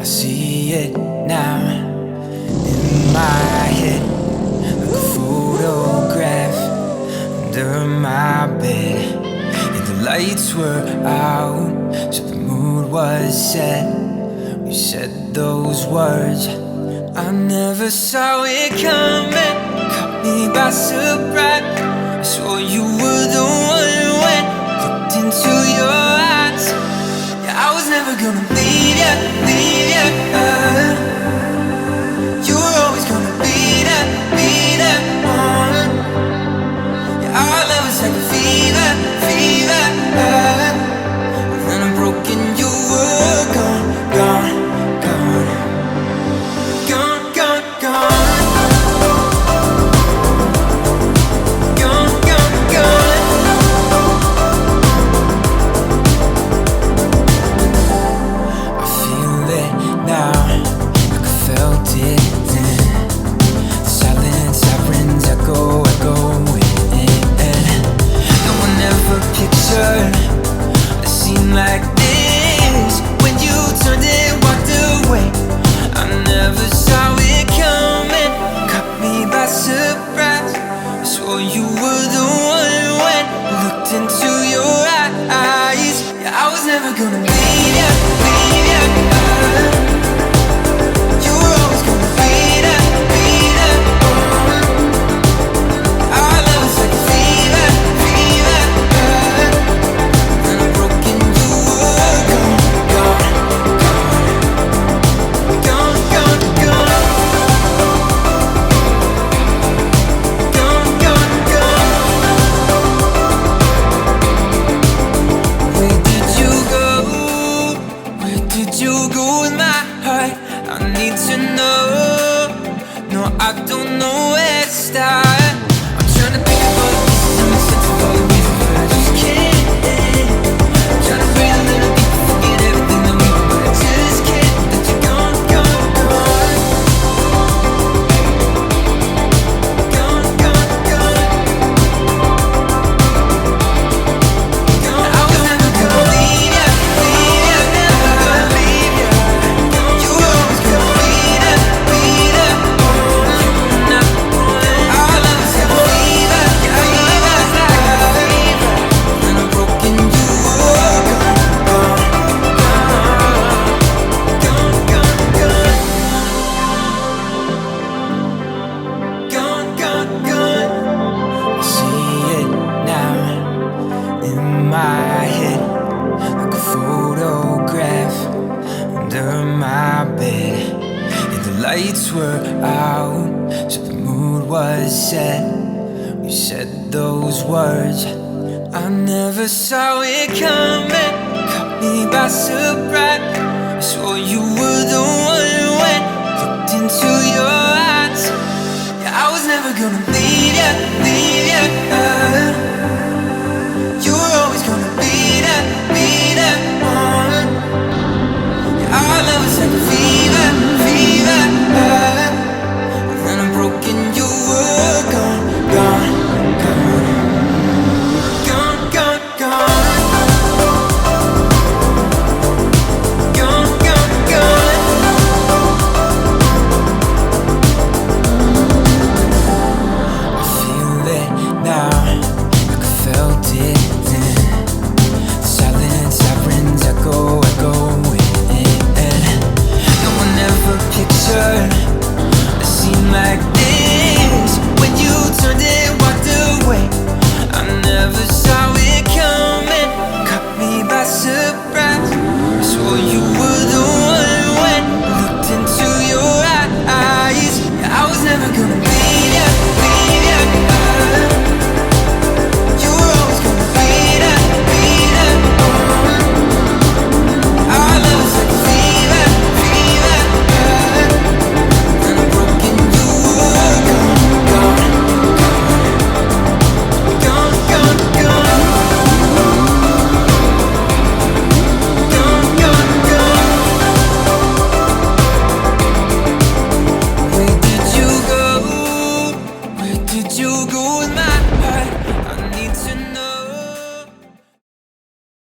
I see it now in my head, like a photograph under my bed. And the lights were out, so the mood was set. We said those words, I never saw it coming. Caught me by surprise. I swore you were the one when looked into your eyes. Yeah, I was never gonna leave ya, leave ya. You were always gonna be that one. Yeah, our love was like a fever, fever. And then I broke and you were gone, gone, gone, gone, gone, gone. Like this, when you turned and walked away, I never saw it coming. Caught me by surprise. I swore you were the one when I looked into your eyes. Yeah, I was never gonna leave ya, leave ya. You were always gonna be that one. Our love was like a fever, fever. And I'm broken. I don't know where to start. I'm trying to think of all the pieces in my sense of all the reasons, but I just can't. I'm trying to breathe a little deeper, forget everything that we were, but I just can't. That you're gone, gone, gone. Gone, gone, gone. Gone. I was never gonna leave ya, leave ya, never gonna leave ya. You were always gonna be that, be that. Lights were out, so the mood was set. We said those words, I never saw it coming. Caught me by surprise. I swore you were the one when looked into your eyes. Yeah, I was never gonna leave ya, leave ya.